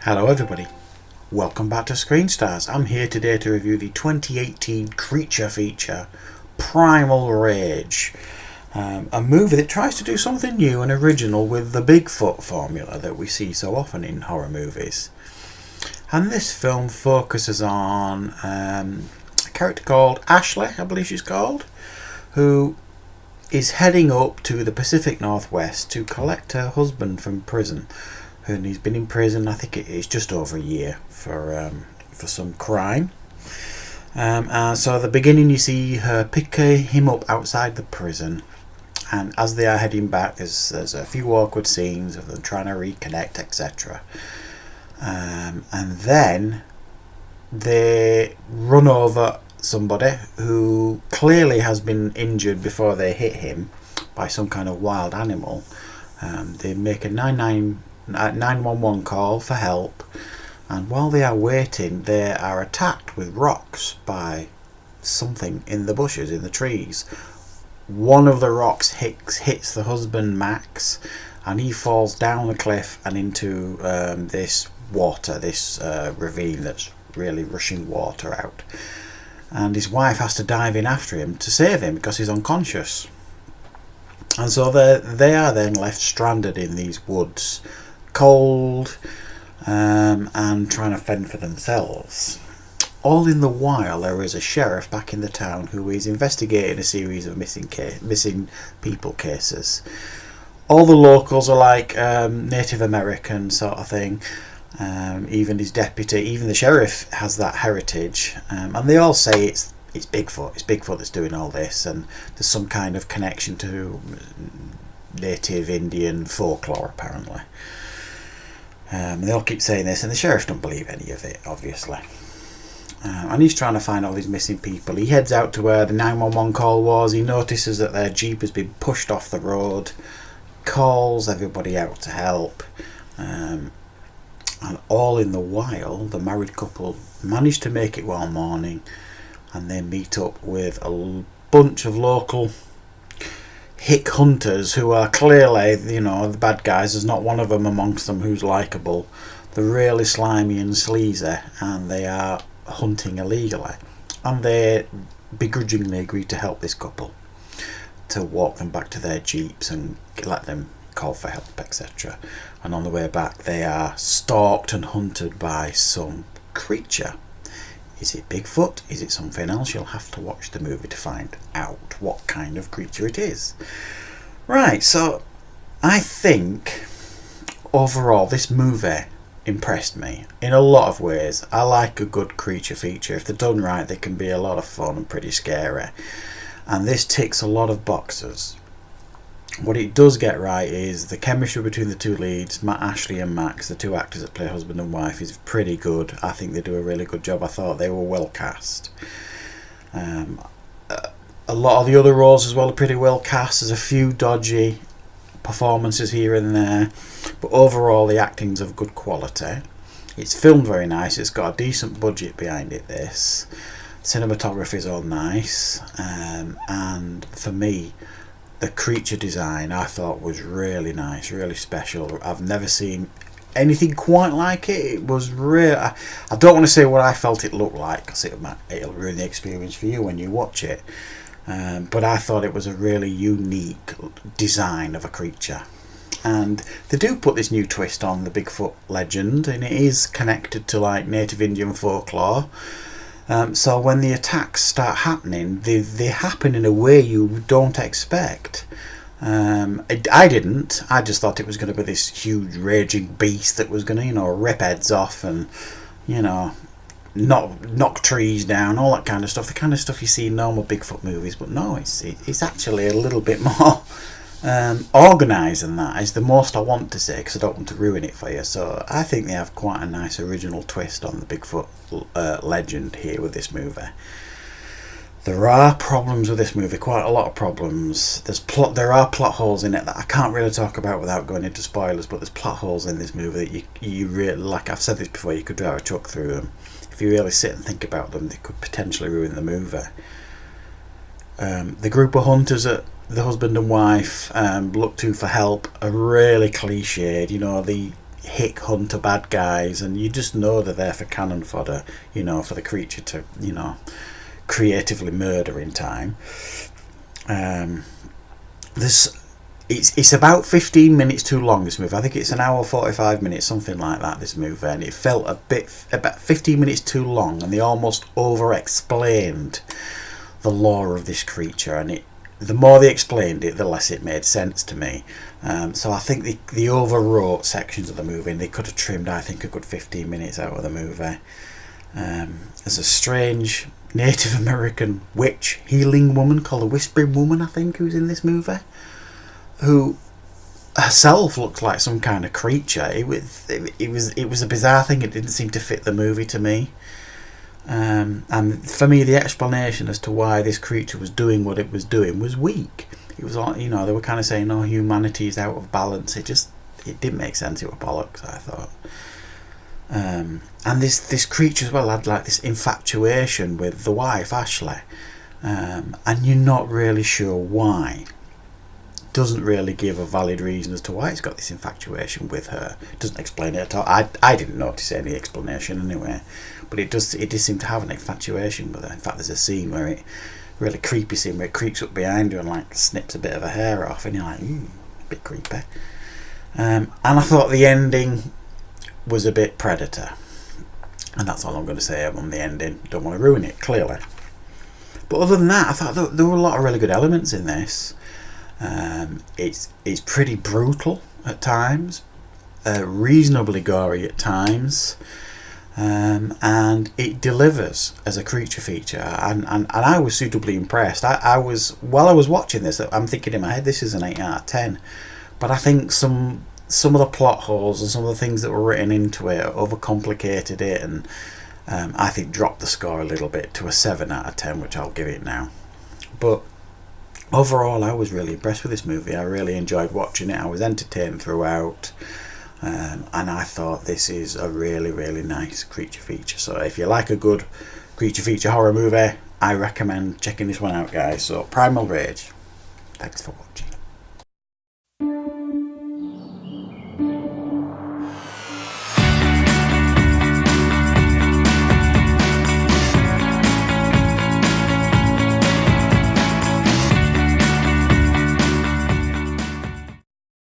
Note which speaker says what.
Speaker 1: Hello everybody, welcome back to Screen Stars. I'm here today to review the 2018 creature feature, Primal Rage. A movie that tries to do something new and original with the Bigfoot formula that we see so often in horror movies. And this film focuses on a character called Ashley, I believe she's called, who is heading up to the Pacific Northwest to collect her husband from prison. And he's been in prison, I think it's just over a year for some crime. So at the beginning you see her pick him up outside the prison, and as they are heading back there's a few awkward scenes of them trying to reconnect, etc. And then they run over somebody who clearly has been injured before they hit him by some kind of wild animal. They make a 911 call for help, and while they are waiting they are attacked with rocks by something in the bushes, in the trees. One of the rocks hits the husband Max, and he falls down the cliff and into this water, this ravine that's really rushing water out, and his wife has to dive in after him to save him because he's unconscious. And so they are then left stranded in these woods, cold, and trying to fend for themselves. All in the while there is a sheriff back in the town who is investigating a series of missing people cases. All the locals are like Native American sort of thing. Even his deputy, even the sheriff has that heritage, and they all say it's Bigfoot. It's Bigfoot that's doing all this, and there's some kind of connection to native Indian folklore apparently. They all keep saying this, and the sheriff don't believe any of it, obviously. And he's trying to find all these missing people. He heads out to where the 911 call was. He notices that their jeep has been pushed off the road, calls everybody out to help, and all in the while the married couple manage to make it one morning, and they meet up with a bunch of local hick hunters who are clearly, the bad guys. There's not one of them amongst them who's likeable. They're really slimy and sleazy, and they are hunting illegally, and they begrudgingly agree to help this couple, to walk them back to their jeeps and let them call for help, etc. And on the way back they are stalked and hunted by some creature. Is it Bigfoot? Is it something else? You'll have to watch the movie to find out what kind of creature it is. Right, so I think overall this movie impressed me in a lot of ways. I like a good creature feature. If they're done right, they can be a lot of fun and pretty scary. And this ticks a lot of boxes. What it does get right is the chemistry between the two leads, Ashley and Max, the two actors that play husband and wife, is pretty good. I think they do a really good job. I thought they were well cast. A lot of the other roles as well are pretty well cast. There's a few dodgy performances here and there, but overall the acting's of good quality. It's filmed very nice. It's got a decent budget behind it, this. Cinematography's all nice, and for me the creature design I thought was really nice, really special. I've never seen anything quite like it. It was real. I don't want to say what I felt it looked like, because it'll ruin the experience for you when you watch it. But I thought it was a really unique design of a creature. And they do put this new twist on the Bigfoot legend, and it is connected to like native Indian folklore. So when the attacks start happening, they happen in a way you don't expect. I didn't. I just thought it was going to be this huge raging beast that was going to, rip heads off and, knock trees down, all that kind of stuff. The kind of stuff you see in normal Bigfoot movies. But no, it's actually a little bit more organised than that. Is the most I want to say, because I don't want to ruin it for you. So I think they have quite a nice original twist on the Bigfoot legend here with this movie. There are problems with this movie, quite a lot of problems. There are plot holes in it that I can't really talk about without going into spoilers, but there's plot holes in this movie that you really, like I've said this before, you could drive a truck through them. If you really sit and think about them, they could potentially ruin the movie. The group of hunters at the husband and wife look to for help are really cliched. hick hunter bad guys, and you just know they're there for cannon fodder, for the creature to, creatively murder in time. It's about 15 minutes too long, this movie. I think it's an hour 45 minutes, something like that, this movie, and it felt about 15 minutes too long, and they almost over explained the lore of this creature, and the more they explained it, the less it made sense to me. So I think they overwrote sections of the movie, and they could have trimmed, I think, a good 15 minutes out of the movie. There's a strange Native American witch healing woman called the Whispering Woman, I think, who's in this movie, who herself looked like some kind of creature. It was a bizarre thing. It didn't seem to fit the movie to me. And for me, the explanation as to why this creature was doing what it was doing was weak. It was all, they were kind of saying, "Oh, humanity is out of balance." It didn't make sense. It was bollocks, I thought. And this creature as well had like this infatuation with the wife Ashley, and you're not really sure why. Doesn't really give a valid reason as to why it's got this infatuation with her. It doesn't explain it at all. I didn't notice any explanation anyway, but it does seem to have an infatuation with her. In fact, there's a scene where it really creepy scene where it creeps up behind her and like snips a bit of her hair off, and you're like, a bit creepy. And I thought the ending was a bit Predator, and that's all I'm going to say on the ending. Don't want to ruin it, clearly. But other than that, I thought there were a lot of really good elements in this. It's pretty brutal at times, reasonably gory at times, and it delivers as a creature feature, and I was suitably impressed. While I was watching this, I'm thinking in my head, this is an 8 out of 10, but I think some of the plot holes and some of the things that were written into it overcomplicated it, and I think dropped the score a little bit to a 7 out of 10, which I'll give it now. But overall, I was really impressed with this movie. I really enjoyed watching it. I was entertained throughout, and I thought this is a really, really nice creature feature. So if you like a good creature feature horror movie, I recommend checking this one out, guys. So Primal Rage. Thanks for watching.